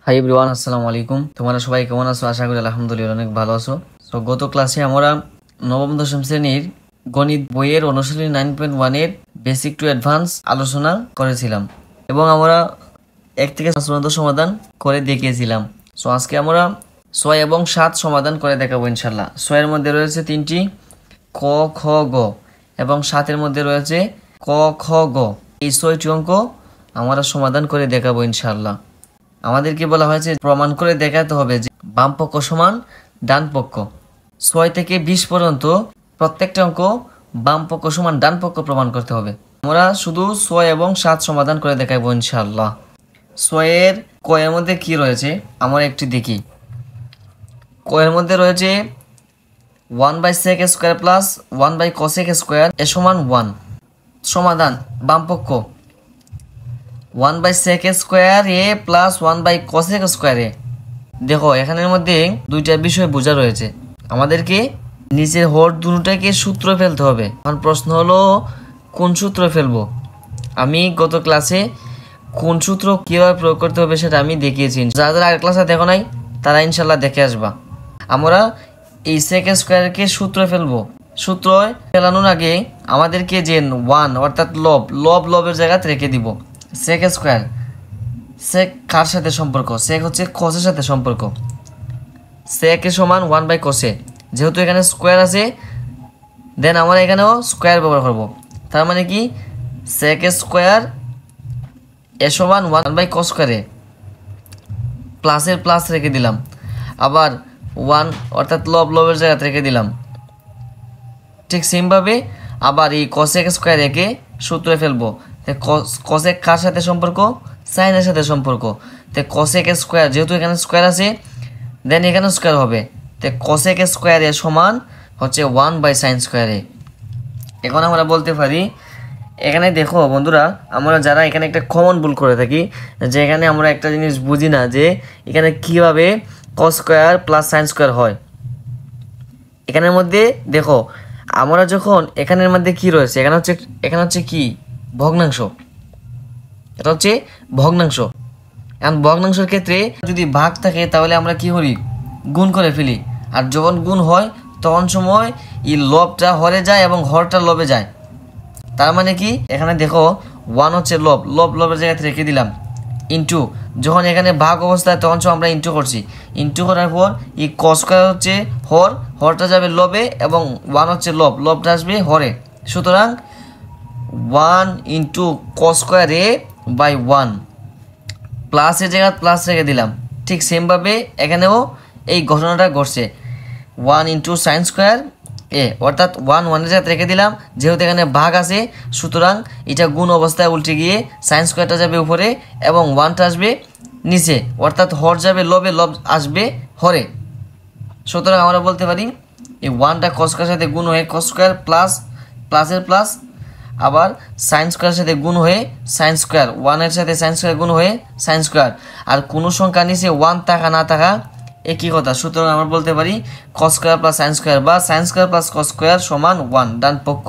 Hi everyone, আসসালামু আলাইকুম। তোমরা সবাই কেমন আছো? আশা করি আলহামদুলিল্লাহ অনেক ভালো আছো। তো গত ক্লাসে আমরা নবম দশম শ্রেণীর গণিত বইয়ের অনুশীলনী 9.1 এর বেসিক টু অ্যাডভান্স আলোচনা করেছিলাম এবং আমরা 1 থেকে 5 পর্যন্ত সমাধান করে দেখিয়েছিলাম। সো আজকে আমরা 6 এবং 7 সমাধান করে দেখাবো ইনশাল্লাহ। 6 এর মধ্যে রয়েছে 3টি ক, খ, গ এবং 7 এর মধ্যে রয়েছে ক, খ, গ। এই 6টি অঙ্ক আমরা সমাধান করে দেখাবো ইনশাল্লাহ। আমাদেরকে বলা হয়েছে প্রমাণ করে দেখাতে হবে যে বাম পক্ষ সমান ডান পক্ষ। 6 থেকে 20 পর্যন্ত প্রত্যেকটা অঙ্ক বাম পক্ষ সমান ডান পক্ষ প্রমাণ করতে হবে। আমরা শুধু 6 এবং 7 সমাধান করে দেখাবো ইনশাআল্লাহ। 6 এর ক এর মধ্যে কি রয়েছে আমরা একটু দেখি। ক এর মধ্যে রয়েছে 1/sec square plus 1/cosec square এ সমান 1। সমাধান বাম পক্ষ 1/sec স্কয়ার এ প্লাস 1/cosec স্কয়ার এ। দেখো এখানের মধ্যে দুইটা বিষয় বোঝা রয়েছে। আমাদেরকে নিচের হর দুটোটাকে সূত্র ফেলতে হবে। এখন প্রশ্ন হলো কোন সূত্র ফেলবো। আমি গত ক্লাসে কোন সূত্র কিভাবে প্রয়োগ করতে হবে সেটা আমি দেখিয়েছি। যারা যারা আগের ক্লাসে দেখো নাই তারা ইনশাল্লাহ দেখে আসবা। আমরা এই sec স্কয়ারকে সূত্র ফেলবো। সূত্র ফেলানোর আগে আমাদেরকে যে 1 অর্থাৎ লবের জায়গাতে রেখে দিব। sec স্কয়ার, sec কার সাথে সম্পর্ক? sec হচ্ছে cos এর সাথে সম্পর্ক। sec এর সমান 1/cos এ। যেহেতু এখানে স্কয়ার আছে দেন আমরা এখানেও স্কয়ার ব্যবহার করব। তার মানে কি sec স্কয়ার এ সমান 1/cos স্কয়ার এ। প্লাসের প্লাস রেখে দিলাম, আবার 1 অর্থাৎ লবের জায়গাতে রেখে দিলাম। ঠিক সেমভাবে আবার এই cosec স্কয়ার একে সূত্রে ফেলবো। cosec কার সাথে সম্পর্ক? sin এর সাথে সম্পর্ক। তো cosec স্কয়ার যেহেতু এখানে স্কয়ার আছে দেন এখানে স্কয়ার হবে। তো cosec স্কয়ার এর সমান হচ্ছে 1/sin স্কয়ার এ। এখন আমরা বলতে পারি, এখানে দেখো বন্ধুরা, আমরা যারা এখানে একটা কমন ভুল করে থাকি যে এখানে আমরা একটা জিনিস বুঝি না যে এখানে কিভাবে cos square plus sin square হয়। এখানের মধ্যে দেখো আমরা যখন এখানের মধ্যে কি রয়েছে, এখানে হচ্ছে কি ভগ্নাংশ। এটা হচ্ছে ভগ্নাংশ। এখন ভগ্নাংশের ক্ষেত্রে যদি ভাগ থাকে তাহলে আমরা কি করি? গুণ করে ফেলি। আর যখন গুণ হয় তখন সময় এই লবটা হরে যায় এবং হরটা লবে যায়। তার মানে কি এখানে দেখো 1 হচ্ছে লবের জায়গাতে রেখে দিলাম, ইন্টু যখন এখানে ভাগ অবস্থায় তখন আমরা ইন্টু করছি। ইন্টু করার পর এই cos স্কয়ার হচ্ছে হরটা যাবে লবে এবং 1 হচ্ছে লবটা আসবে হরে। সুতরাং 1 into cos square A by 1, প্লাসের জায়গায় প্লাস রেখে দিলাম। ঠিক সেমভাবে এখানেও এই ঘটনাটা ঘটছে। 1 ইন্টু সাইন স্কয়ার এ অর্থাৎ 1 এর জায়গায় রেখে দিলাম। যেহেতু এখানে ভাগ আছে সুতরাং এটা গুণ অবস্থায় উল্টে গিয়ে সাইন স্কয়ারটা যাবে উপরে এবং 1টা আসবে নিচে, অর্থাৎ হর যাবে লবে, লব আসবে হরে। সুতরাং আমরা বলতে পারি এই 1টা cos স্কয়ারের সাথে গুণ হয়ে cos স্কয়ার প্লাসের প্লাস, আবার সাইন স্কয়ারের সাথে গুণ হয়ে সাইন স্কয়ার, 1 এর সাথে সাইন স্কয়ার গুণ হয়ে সাইন স্কয়ার। আর কোনো সংখ্যা নিচে 1 থাকা না থাকা একই কথা। সুতরাং আমরা বলতে পারি cos square plus sine square বা sine square plus cos square সমান 1 ডান পক্ষ।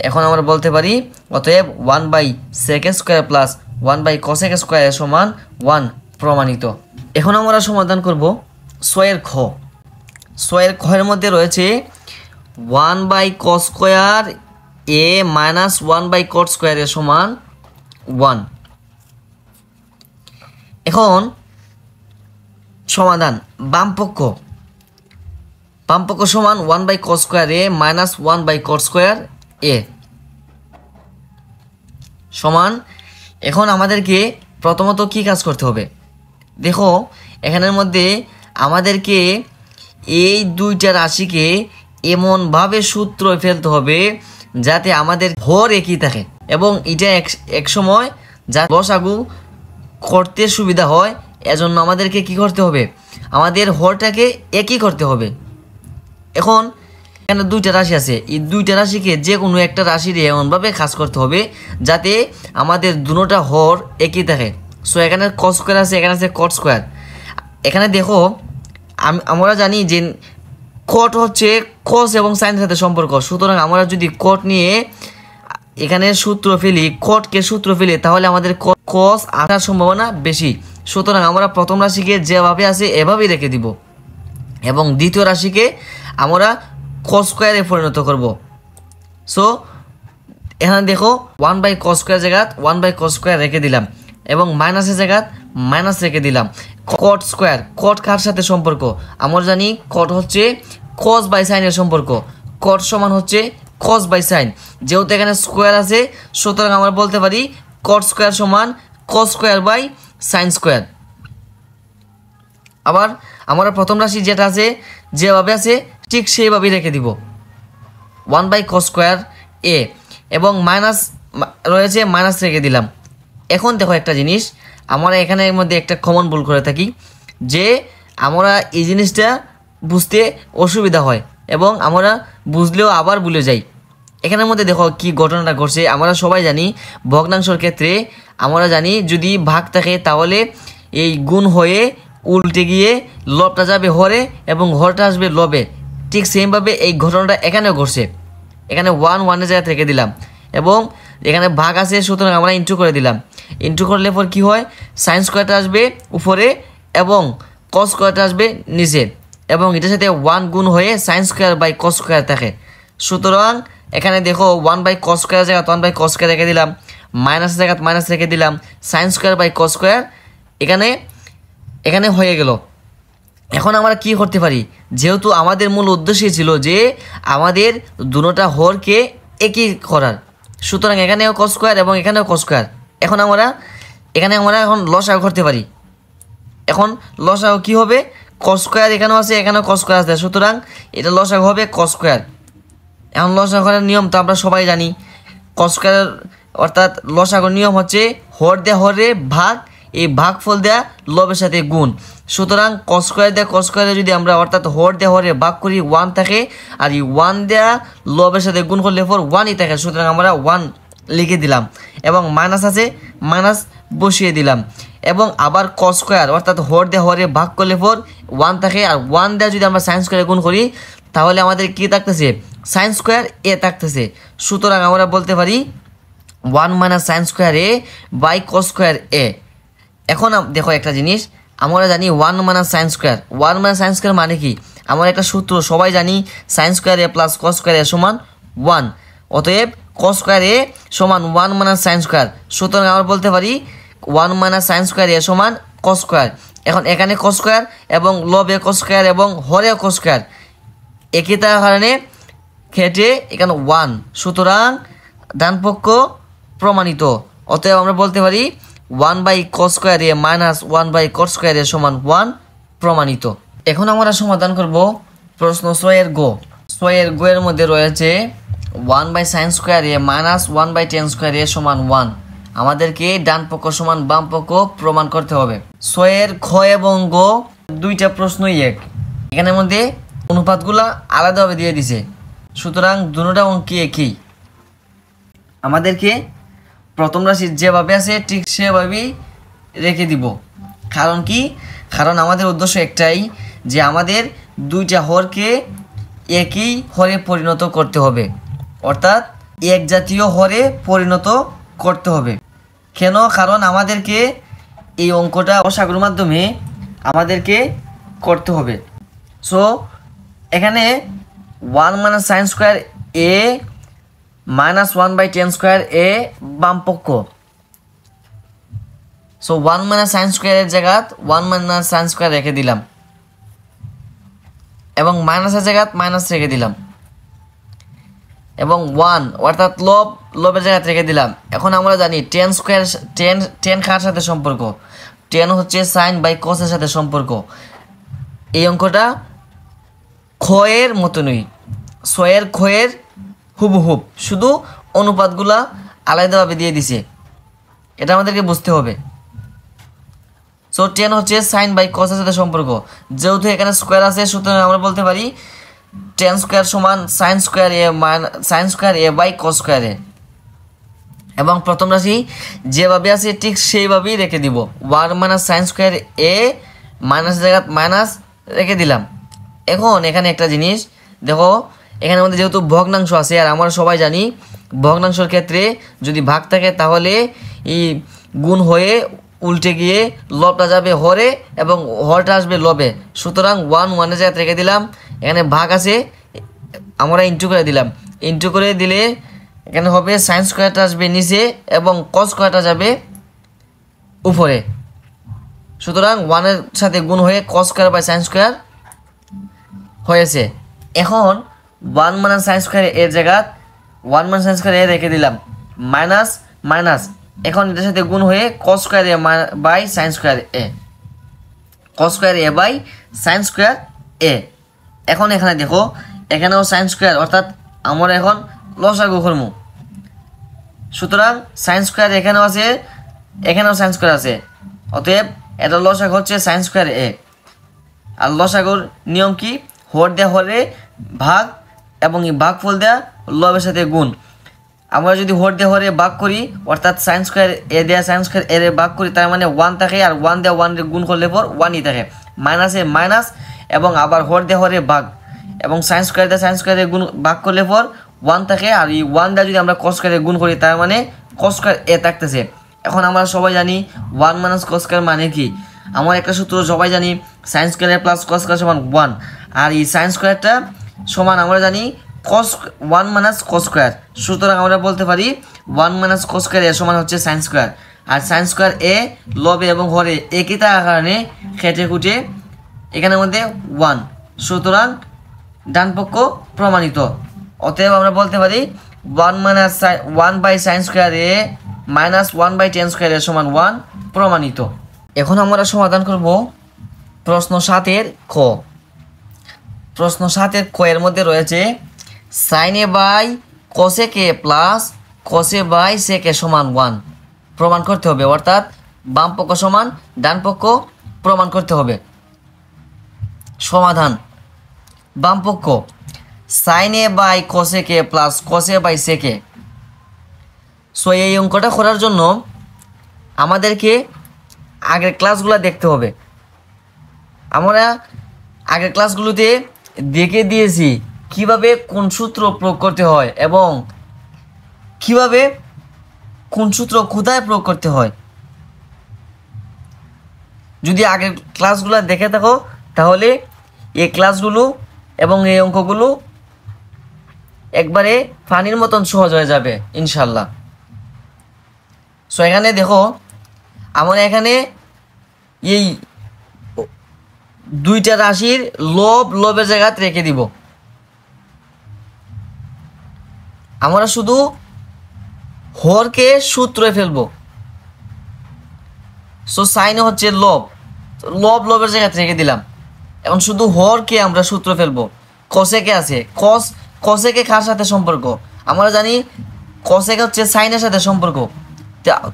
এখন আমরা বলতে পারি অতএব 1/sec square plus 1/cosec square সমান 1 প্রমাণিত। এখন আমরা সমাধান করব 6 এর খ। 6 এর খ এর মধ্যে রয়েছে 1/cos square a minus 1/cot square এর সমান 1। এখন সমাধান বাম পক্ষ সমান 1/cos স্কয়ার এ মাইনাস 1/cot স্কয়ার এ সমান। এখন আমাদেরকে প্রথমত কি কাজ করতে হবে? দেখো এখানের মধ্যে আমাদেরকে এই দুইটা রাশিকে এমনভাবে সূত্র ফেলতে হবে যাতে আমাদের হর একই থাকে এবং এটা এক সময় যা লসাগু করতে সুবিধা হয়। এজন্য আমাদেরকে কি করতে হবে? আমাদের হরটাকে একই করতে হবে। এখন এখানে দুইটা রাশি আছে, এই দুইটা রাশিকে যে কোনো একটা রাশির এমনভাবে কাজ করতে হবে যাতে আমাদের দুটোটা হর একই থাকে। সো এখানে cos স্কয়ার আছে, এখানে আছে cot স্কয়ার। এখানে দেখো আমরা জানি যে cot হচ্ছে cos এবং sin এর সাথে সম্পর্ক। সুতরাং আমরা যদি cot নিয়ে এখানে সূত্র ফেলি, cot কে সূত্র ফেলি তাহলে আমাদের cos আসার সম্ভাবনা বেশি। সুতরাং আমরা প্রথম রাশিকে যেভাবে আছে এভাবেই রেখে দিব এবং দ্বিতীয় রাশিকে আমরা কস স্কোয়ারে পরিণত করব। সো এখানে দেখো 1/cos স্কোয়ার জায়গাত 1/cos স্কোয়ার রেখে দিলাম এবং মাইনাসের জায়গাত মাইনাস রেখে দিলাম। কট স্কোয়ার, কট কার সাথে সম্পর্ক? আমরা জানি কট হচ্ছে কস বাই সাইনের সম্পর্ক। কট সমান হচ্ছে কস বাই সাইন, যেহেতু এখানে স্কোয়ার আছে সুতরাং আমরা বলতে পারি কট স্কোয়ার সমান cos square by sine square. আবার আমরা প্রথম রাশি যেটা আছে যেভাবে আছে ঠিক সেইভাবেই রেখে দিব 1/cos স্কোয়ার এ এবং মাইনাস রয়েছে মাইনাস রেখে দিলাম। এখন দেখো একটা জিনিস, আমরা এখানের মধ্যে একটা কমন ভুল করে থাকি যে আমরা এই জিনিসটা বুঝতে অসুবিধা হয় এবং আমরা বুঝলেও আবার ভুলে যাই। এখানের মধ্যে দেখো কি ঘটনাটা ঘটছে। আমরা সবাই জানি ভগ্নাংশের ক্ষেত্রে আমরা জানি যদি ভাগ থাকে তাহলে এই গুণ হয়ে উল্টে গিয়ে লবটা যাবে হরে এবং হরটা আসবে লবে। ঠিক সেমভাবে এই ঘটনাটা এখানেও ঘটছে। এখানে 1 জায়গা রেখে দিলাম এবং এখানে ভাগ আছে সুতরাং আমরা ইন্টু করে দিলাম। ইন্টু করলে পর কি হয়, সাইন স্কোয়ারটা আসবে উপরে এবং কস স্কোয়ারটা আসবে নিচে এবং এটার সাথে 1 গুণ হয়ে sine square by cos square থাকে। সুতরাং এখানে দেখো 1/cos স্কোয়ার জায়গা 1/cos স্কোয়ার রেখে দিলাম, মাইনাস জায়গা মাইনাস রেখে দিলাম, sine square by cos square এখানে হয়ে গেল। এখন আমরা কি করতে পারি, যেহেতু আমাদের মূল উদ্দেশ্যই ছিল যে আমাদের দুটোটা হরকে একই করার, সুতরাং এখানেও কস স্কোয়ার এবং এখানেও কস স্কোয়ার। এখন আমরা এখন লসাগু করতে পারি। এখন লসাগু কি হবে, কস স্কোয়ার এখানেও আছে এখানেও কস স্কোয়ার আছে, সুতরাং এটা লসাগু হবে কস স্কোয়ার। এখন লসাগুর নিয়ম তো আমরা সবাই জানি, কস স্কোয়ার অর্থাৎ লসাগুর নিয়ম হচ্ছে হর দেয়া হরে ভাগ, এই ভাগফল দেয়া লবের সাথে গুণ। সুতরাং কস স্কোয়ার দেয়া কস স্কোয়ারে যদি আমরা অর্থাৎ হর দেয়া হরে ভাগ করি 1 থাকে আর এই 1 দেয়া লবের সাথে গুণ করলে পর 1ই থাকে, সুতরাং আমরা 1 লিখে দিলাম এবং মাইনাস আছে মাইনাস বসিয়ে দিলাম এবং আবার কস স্কোয়ার অর্থাৎ হর দেয়া হরে ভাগ করলে পর 1 থাকে আর 1 দেয়া যদি আমরা সাইন স্কোয়ারে গুণ করি তাহলে আমাদের কি থাকতেছে, সাইন স্কোয়ার এ থাকতেছে। সুতরাং আমরা বলতে পারি 1 - sine square A by cos square A. এখন দেখো একটা জিনিস, আমরা জানি 1 - সাইন স্কোয়ার, 1 - সাইন স্কোয়ার মানে কি, আমরা একটা সূত্র সবাই জানি sign square A plus cos square A সমান 1, অতএব কস স্কোয়ার এ সমান 1 - সাইন স্কোয়ার। সুতরাং আমরা বলতে পারি 1 - সাইন স্কোয়ার এ সমান কস স্কোয়ার। এখন এখানে কস স্কোয়ার এবং লবে কস স্কোয়ার এবং হরে কস স্কোয়ার একই তার কারণে খেটে এখানে 1, সুতরাং ডান পক্ষ প্রমাণিত। অতএব আমরা বলতে পারি 1/cos square A minus 1/cos square A সমান 1 প্রমাণিত। এখন আমরা সমাধান করব প্রশ্ন 6 এর গ। 6 এর গ এর মধ্যে রয়েছে 1/sin square A minus 1/tan square A সমান 1। আমাদেরকে ডান পক্ষ সমান বাম পক্ষ প্রমাণ করতে হবে। 6 এর খ এবং গ দুইটা প্রশ্নই এক, এখানের মধ্যে অনুপাতগুলা আলাদাভাবে দিয়ে দিছে, সুতরাং দুটোটা অঙ্কে একই। আমাদেরকে প্রথম রাশি যেভাবে আছে ঠিক সেভাবেই রেখে দিব। কারণ কি, কারণ আমাদের উদ্দেশ্য একটাই যে আমাদের দুইটা হরকে একই হরে পরিণত করতে হবে, অর্থাৎ এক জাতীয় হরে পরিণত করতে হবে। কেন, কারণ আমাদেরকে এই অঙ্কটা লসাগুর মাধ্যমে আমাদেরকে করতে হবে। সো এখানে 1 - sine square A minus 1/tan square এ বাম পক্ষ। সো 1 - সাইন স্কোয়ারের জায়গা 1 - সাইন স্কোয়ার রেখে দিলাম এবং মাইনাসের জায়গা মাইনাস রেখে দিলাম এবং 1 অর্থাৎ লবের জায়গা রেখে দিলাম। এখন আমরা জানি tan স্কোয়ার tan কার সাথে সম্পর্ক, tan হচ্ছে সাইন বাই কসের সাথে সম্পর্ক। এই অঙ্কটা ক্ষয়ের মতনই, 6 এর ক্ষয়ের হুবহুব, শুধু অনুপাতগুলা আলাদাভাবে দিয়ে দিছে, এটা আমাদেরকে বুঝতে হবে। সো tan হচ্ছে সাইন বাই কসের সাথে সম্পর্ক, যেহেতু এখানে স্কোয়ার আছে সুতরাং আমরা বলতে পারি tan স্কোয়ার সমান sine square A by cos square A. এবং প্রথম রাশি যেভাবে আছে ঠিক সেইভাবেই রেখে দিব। 1 - সাইন স্কোয়ার এ মাইনাস জায়গা মাইনাস রেখে দিলাম। এখন এখানে একটা জিনিস দেখো, এখানে আমাদের যেহেতু ভগ্নাংশ আছে আর আমরা সবাই জানি ভগ্নাংশের ক্ষেত্রে যদি ভাগ থাকে তাহলে এই গুণ হয়ে উল্টে গিয়ে লবটা যাবে হরে এবং হরটা আসবে লবে। সুতরাং 1 1-এর জায়গায় রেখে দিলাম। এখানে ভাগ আছে, আমরা ইন্টু করে দিলাম। ইন্টু করে দিলে এখানে হবে সাইন স্কোয়ারটা আসবে নিচে এবং কস স্কোয়ারটা যাবে উপরে। সুতরাং 1-এর সাথে গুণ হয়ে cos square by sine square হয়েছে। এখন 1 মাইনাস সাইন স্কোয়ার এর জায়গা 1 মাইনাস সাইন স্কোয়ার এ রেখে দিলাম, মাইনাস মাইনাস, এখন এটার সাথে গুণ হয়ে cos square A by sine square A, cos square A by sine square A. এখন এখানে দেখো এখানেও সাইন স্কোয়ার, অর্থাৎ আমরা এখন লসাগু করব। সুতরাং সাইন স্কোয়ার এখানেও আছে, এখানেও সাইন স্কোয়ার আছে, অতএব এটা লসাগু হচ্ছে সাইন স্কোয়ার এ। আর লসাগুর নিয়ম কি? হর দেওয়া হরে ভাগ এবং এই ভাগফল দেওয়া লবের সাথে গুণ। আমরা যদি হর দেওয়া হরে ভাগ করি, অর্থাৎ সাইন স্কোয়ার এ দেওয়া সাইন স্কোয়ার এর ভাগ করি, তার মানে 1 থাকে, আর 1 দেওয়া 1 গুণ করলে পর 1ই থাকে, মাইনাসে মাইনাস এবং আবার হর দেওয়া হরে ভাগ এবং সাইন স্কোয়ার দেওয়া সাইন স্কোয়ারে গুণ ভাগ করলে পর 1 থাকে, আর এই 1 দেওয়া যদি আমরা কস স্কোয়ারে গুণ করি, তার মানে কস স্কোয়ার এ থাকতেছে। এখন আমরা সবাই জানি 1 মাইনাস কস স্কোয়ার মানে কি? আমার একটা সূত্র সবাই জানি, sine square plus cos square সমান 1, আর এই সাইন স্কোয়ারটা সমান আমরা জানি কস 1 মাইনাস কস স্কোয়ার। সুতরাং আমরা বলতে পারি 1 মাইনাস কস স্কোয়ার এ সমান হচ্ছে সাইন স্কোয়ার। আর সাইন স্কোয়ার এ লবে এবং হরে একই থাকার কারণে খেটে খুঁটে এখানের মধ্যে 1, সুতরাং ডান পক্ষ প্রমাণিত। অতএব আমরা বলতে পারি 1 minus 1 by sine square A minus 1 by tan square A সমান 1 প্রমাণিত। এখন আমরা সমাধান করব প্রশ্ন 7-এর ক। প্রশ্ন 7-এর ক এর মধ্যে রয়েছে sine A by cosec A plus cos by sec A সমান 1 প্রমাণ করতে হবে, অর্থাৎ বাম পক্ষ সমান ডান পক্ষ প্রমাণ করতে হবে। সমাধান: বাম পক্ষ sine A by cosec A plus cos by sec A. So এই অঙ্কটা করার জন্য আমাদেরকে আগের ক্লাসগুলো দেখতে হবে। আমরা আগের ক্লাসগুলোতে দেখে দিয়েছি কিভাবে কোন সূত্র প্রয়োগ করতে হয় এবং কিভাবে কোন সূত্র কোথায় প্রয়োগ করতে হয়। যদি আগের ক্লাসগুলো দেখে থাকো তাহলে এই ক্লাসগুলো এবং এই অঙ্কগুলো একবারে পানির মতন সহজ হয়ে যাবে ইনশাল্লাহ। সো এখানে দেখো আমরা এখানে এই দুইটা রাশির লবের জায়গাতে রেখে দিব। আমরা শুধু হরকে সূত্রে ফেলবো। সো সাইনে হচ্ছে লবের জায়গাতে রেখে দিলাম। এখন শুধু হরকে আমরা সূত্র ফেলবো। কসেকে আছে, কসেকে কার সাথে সম্পর্ক? আমরা জানি কসেকে হচ্ছে সাইনের সাথে সম্পর্ক।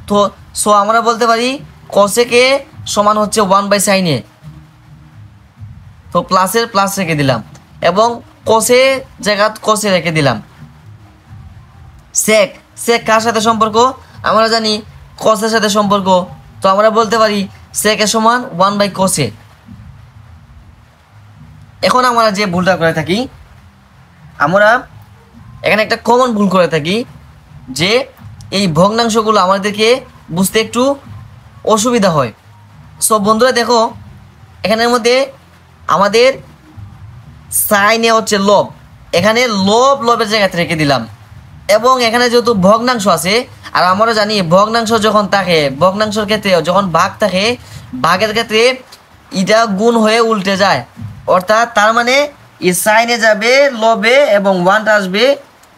তো সো আমরা বলতে পারি কসেকে সমান হচ্ছে 1 বাই সাইনে। তো প্লাসের প্লাস রেখে দিলাম এবং কসে জায়গা কসে রেখে দিলাম। সেক কার সাথে সম্পর্ক? আমরা জানি কসের সাথে সম্পর্ক। তো আমরা বলতে পারি সেকে সমান 1 বাই কসে। এখন আমরা যে ভুলটা করে থাকি, আমরা এখানে একটা কমন ভুল করে থাকি যে এই ভগ্নাংশগুলো আমাদেরকে বুঝতে একটু অসুবিধা হয়। সো বন্ধুরা দেখো এখানের মধ্যে আমাদের সাইনে হচ্ছে লব, এখানে লবের জায়গাতে রেখে দিলাম এবং এখানে যেহেতু ভগ্নাংশ আছে, আর আমরা জানি ভগ্নাংশ যখন থাকে, ভগ্নাংশের ক্ষেত্রে যখন ভাগ থাকে, ভাগের ক্ষেত্রে এটা গুণ হয়ে উল্টে যায়, অর্থাৎ তার মানে এই সাইনে যাবে লবে এবং 1টা আসবে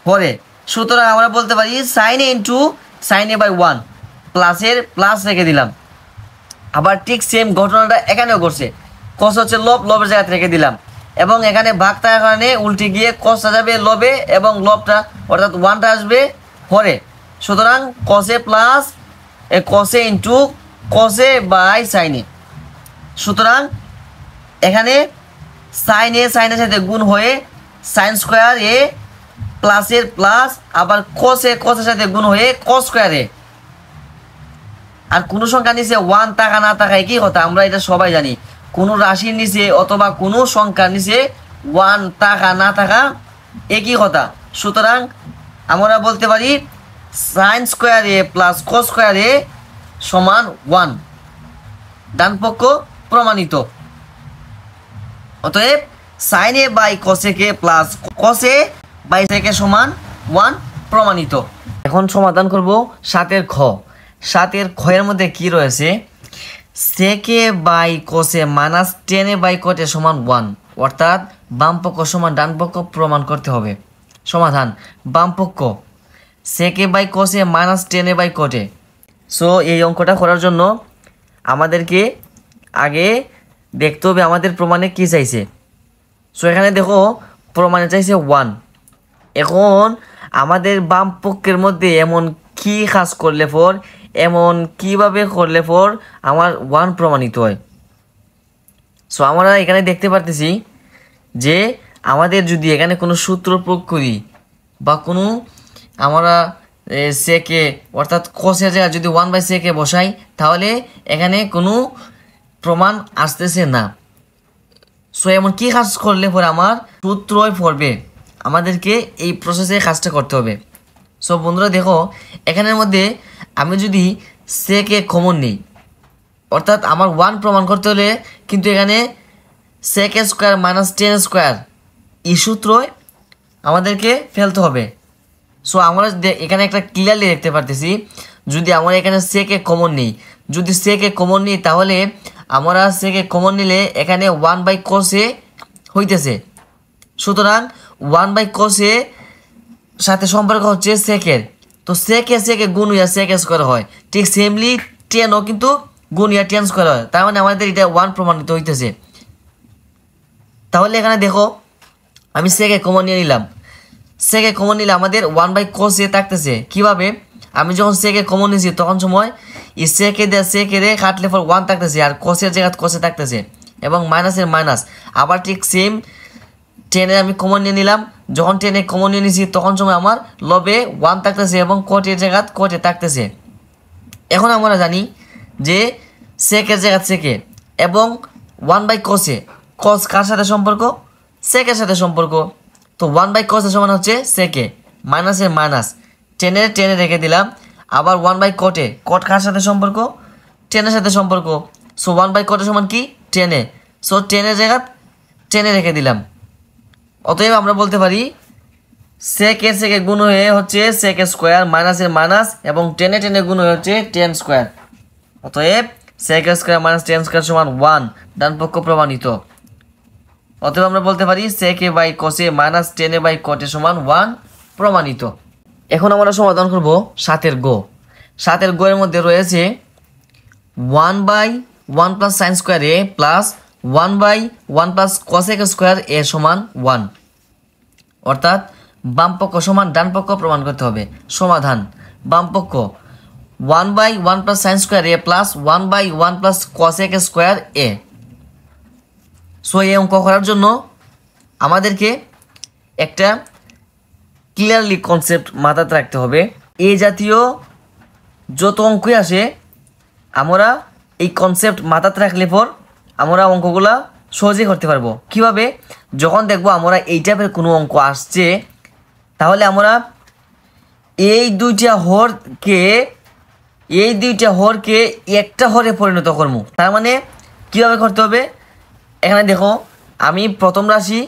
হরে। সুতরাং আমরা বলতে পারি সাইনে ইন্টু সাইনে বাই 1, প্লাসের প্লাস রেখে দিলাম। আবার ঠিক সেম ঘটনাটা এখানেও ঘটছে। কস হচ্ছে লবের জায়গাতে রেখে দিলাম এবং এখানে ভাগ থাকার কারণে উল্টে গিয়ে কসটা যাবে লবে এবং লবটা অর্থাৎ 1টা আসবে হরে। সুতরাং কসে প্লাস কসে ইন্টু কসে বাই সাইনে। সুতরাং এখানে সাইনের সাথে গুণ হয়ে সাইন স্কোয়ার এ প্লাসের প্লাস, আবার কসের সাথে গুণ হয়ে কস স্কোয়ার এ। আর কোনো সংখ্যা নিচে 1 টাকা না থাকা একই কথা, আমরা এটা সবাই জানি। কোনো রাশির নিচে অথবা কোনো সংখ্যার নিচে 1 টাকা না থাকা একই কথা। সুতরাং আমরা বলতে পারি sine square A plus cos square A সমান 1। ডান পক্ষ প্রমাণিত। অতএব sine A by cosec A plus cos A by sec A সমান 1 প্রমাণিত। এখন সমাধান করব 7 খ। 7 খ এর মধ্যে কি রয়েছে, sec A by cos A minus tan A by cot A সমান 1, অর্থাৎ বাম পক্ষ সমান ডান পক্ষ প্রমাণ করতে হবে। সমাধান, বাম পক্ষ sec A by cos A minus tan A by cot A. So এই অঙ্কটা করার জন্য আমাদেরকে আগে দেখতে হবে আমাদের প্রমাণে কি চাইছে। সো এখানে দেখো প্রমাণে চাইছে 1। এখন আমাদের বাম পক্ষের মধ্যে এমন কি কাজ করলে পর, এমন কিভাবে করলে পর আমার 1 প্রমাণিত হয়। সো আমরা এখানে দেখতে পারতেছি যে আমাদের যদি এখানে কোনো সূত্র প্রয়োগ করি বা কোনো আমরা সেকে অর্থাৎ কসের জায়গায় যদি 1/sec বসাই, তাহলে এখানে কোনো প্রমাণ আসতেছে না। সো এমন কি কাজ করলে পরে আমার সূত্রই পড়বে, আমাদেরকে এই প্রসেসে কাজটা করতে হবে। সো বন্ধুরা দেখো, এখানের মধ্যে আমি যদি সেকে কমন নিই, অর্থাৎ আমার 1 প্রমাণ করতে হলে কিন্তু এখানে sec square minus tan square এই সূত্রই আমাদেরকে ফেলতে হবে। সো আমরা এখানে একটা ক্লিয়ারলি দেখতে পারতেছি, যদি আমরা এখানে সেকে কমন নিই, যদি সেকে কমন নিই তাহলে আমরা সেকে কমন নিলে এখানে 1/cos এ হইতেছে। সুতরাং 1/cos এ সাথে সম্পর্ক হচ্ছে সেকের, তো সেকে গুণ হইয়া সেক স্কোয়ার হয়। ঠিক সেমলি টেনও কিন্তু গুণ হইয়া টেন স্কোয়ার হয়, তার মানে আমাদের এটা 1 প্রমাণিত হইতেছে। তাহলে এখানে দেখো আমি সেকে কমন নিয়ে নিলাম, সেকে কমন নিলে আমাদের 1/cos এ থাকতেছে। কিভাবে, আমি যখন সেকে কমন নিয়েছি তখন সময় এই সেকে দেওয়া সেকে রে কাটলে পর 1 থাকতেছে, আর কসের জায়গায় কসে থাকতেছে, এবং মাইনাসের মাইনাস। আবার ঠিক সেম টেনে আমি কমন নিয়ে নিলাম, যখন টেনে কমন নিয়ে নিয়েছি তখন সময় আমার লবে 1 থাকতেছে এবং কটের জায়গায় কটে থাকতেছে। এখন আমরা জানি যে সেকের জায়গায় সেকে এবং 1/cos এ কস কার সাথে সম্পর্ক, সেকের সাথে সম্পর্ক। তো 1/cos এর সমান হচ্ছে সেকে, মাইনাসের মাইনাস, টেনে রেখে দিলাম। আবার 1/cot এ কট কার সাথে সম্পর্ক, টেনের সাথে সম্পর্ক। সো 1/cot এর সমান কি, টেনে। সো টেনের জায়গা টেনে রেখে দিলাম। অতএব আমরা বলতে পারি সেকে গুণ হয়ে হচ্ছে সেক স্কোয়ার মাইনাসের মাইনাস, এবং টেনে গুণ হয়ে হচ্ছে টেন স্কোয়ার। অতএব sec square minus tan square সমান 1, ডান পক্ষ প্রমাণিত। অতএব আমরা বলতে পারি সেকে বাই কসে মাইনাস টেনে বাই কটে সমান 1 প্রমাণিত। এখন আমরা সমাধান করব 7 গো। 7 গো এর মধ্যে রয়েছে 1/1 plus sine square A plus 1/1 plus cosec square A সমান 1, অর্থাৎ বাম পক্ষ সমান ডান পক্ষ প্রমাণ করতে হবে। সমাধান, বাম পক্ষ 1/1 plus sine square A plus 1/1 plus cosec square A. So এই অঙ্ক করার জন্য আমাদেরকে একটা ক্লিয়ারলি কনসেপ্ট মাথাতে রাখতে হবে। এই জাতীয় যত অঙ্কই আসে আমরা এই কনসেপ্ট মাথাতে রাখলে পর আমরা অঙ্কগুলা সহজেই করতে পারবো। কিভাবে, যখন দেখবো আমরা এই টাইপের কোনো অঙ্ক আসছে, তাহলে আমরা এই দুইটা হরকে একটা হরে পরিণত করবো। তার মানে কিভাবে করতে হবে, এখানে দেখো আমি প্রথম রাশি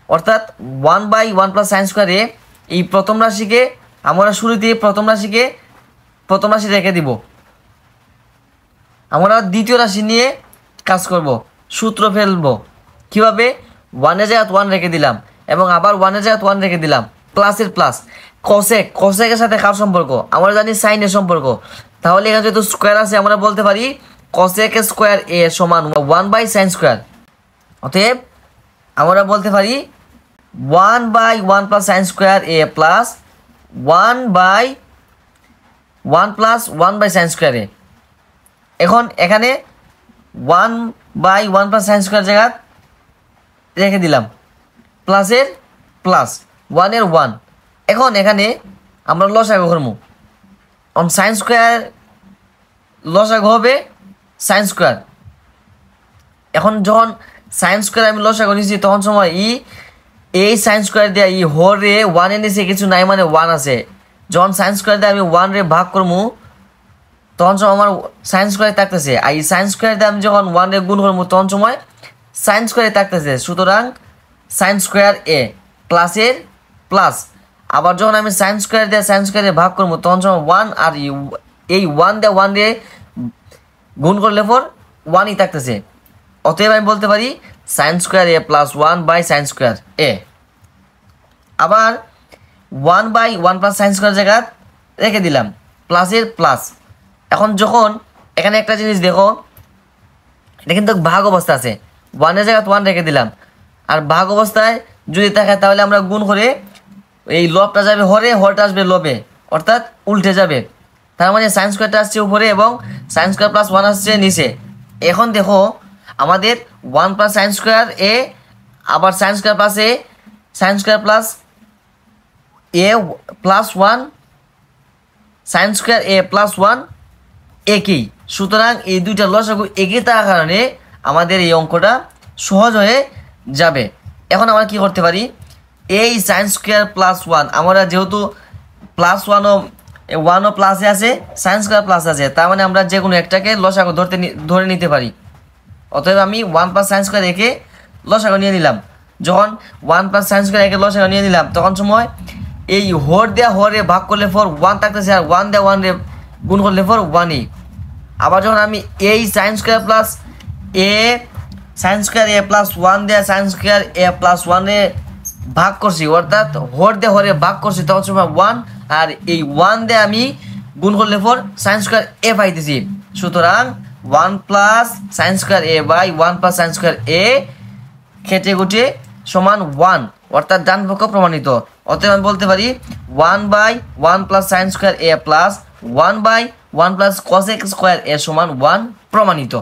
অর্থাৎ 1/1 প্লাস সাইন স্কোয়ার এ, এই প্রথম রাশিকে আমরা শুরুতে প্রথম রাশি রেখে দিব। আমরা দ্বিতীয় রাশি নিয়ে কাজ করব, সূত্র ফেলবো। কিভাবে, 1-এর জায়গায় 1 রেখে দিলাম এবং আবার 1-এর জায়গায় 1 রেখে দিলাম, প্লাসের প্লাস। কসেকের সাথে কার সম্পর্ক, আমরা জানি সাইনের সম্পর্ক। তাহলে এখানে যেহেতু স্কোয়ার আছে আমরা বলতে পারি কসেক স্কোয়ার এ সমান 1/sin স্কোয়ার। অতএব আমরা বলতে পারি 1/1 plus sine square A plus 1/1 plus 1/sin square A. এখন এখানে 1/1 প্লাস সাইন স্কোয়ার জায়গা রেখে দিলাম, প্লাসের প্লাস, 1-এর 1। এখন এখানে আমরা লসাগু করবো, সাইন স্কোয়ার লসাগু হবে সাইন স্কোয়ার। এখন যখন সাইন স্কোয়ার আমি লসাগু নিয়েছি তখন সময় এই সাইন স্কোয়ার দিয়ে এই হর রে 1 এর নিচে কিছু নাই, মানে 1 আছে। যখন সাইন স্কোয়ার দিয়ে আমি 1 রে ভাগ করবো তখন সময় আমার সাইন স্কোয়ার থাকতেছে, আর এই সাইন স্কোয়ার দিয়ে আমি যখন 1 এ গুণ করবো তখন সময় সাইন স্কোয়ারে থাকতেছে। সুতরাং সাইন স্কোয়ার এ প্লাসের প্লাস, আবার যখন আমি সাইন স্কোয়ার দিয়ে সাইন স্কোয়ারে ভাগ করবো তখন সময় 1, আর এই 1 দিয়ে 1 দিয়ে গুণ করলে পর 1ই থাকতেছে। অতএব আমি বলতে পারি sine square A plus 1 by sine square A. আবার 1 বাই 1 প্লাস সাইন স্কোয়ার জায়গা রেখে দিলাম প্লাসের প্লাস। এখন যখন এখানে একটা জিনিস দেখো, এটা কিন্তু ভাগ অবস্থা আছে, 1 এর জায়গায় 1 রেখে দিলাম, আর ভাগ অবস্থায় যদি থাকে তাহলে আমরা গুণ করে এই লবটা যাবে হরে, হরটা আসবে লবে, অর্থাৎ উল্টে যাবে। তার মানে সাইন স্কোয়ারটা আসছে উপরে এবং সাইন স্কোয়ার প্লাস 1 আসছে নিচে। এখন দেখো আমাদের 1 প্লাস সাইন স্কোয়ার এ, আবার sine square plus A, sine square plus A plus 1, sign square A plus 1 একই। সুতরাং এই দুইটা লসাগু একই থাকার কারণে আমাদের এই অঙ্কটা সহজ হয়ে যাবে। এখন আমরা কি করতে পারি, এই সাইন স্কোয়ার প্লাস 1, আমরা যেহেতু প্লাস 1ও প্লাসে আছে, সাইন স্কোয়ার প্লাস আছে, তার মানে আমরা যে কোনো একটাকে লসাগু ধরে নিতে পারি। অতএব আমি 1 প্লাস সাইন স্কোয়ার একে লসাগু নিয়ে নিলাম। যখন 1 প্লাস সাইন স্কোয়ার একে লসাগু নিয়ে নিলাম তখন সময় এই হর দেওয়া হরে ভাগ করলে পর 1 থাকতেছে, আর 1 দেওয়া 1 রে গুণ করলে পর 1ই। আবার যখন আমি এই sine square plus A, sign square A plus 1 দেওয়া সাইন স্কোয়ার এ প্লাস 1 এ ভাগ করছি, অর্থাৎ হর দিয়ে হরে ভাগ করছি, তখন সময় 1, আর এই 1 দিয়ে আমি গুণ করলে পর সাইন স্কোয়ার এ পাইতেছি। সুতরাং 1 plus sine square A by 1 plus sine square A খেটে গুটে সমান 1, অর্থাৎ ডান পক্ষ প্রমাণিত। অতএব আমি বলতে পারি 1 by 1 plus sine square A plus 1 by 1 plus cosec square A সমান 1 প্রমাণিত।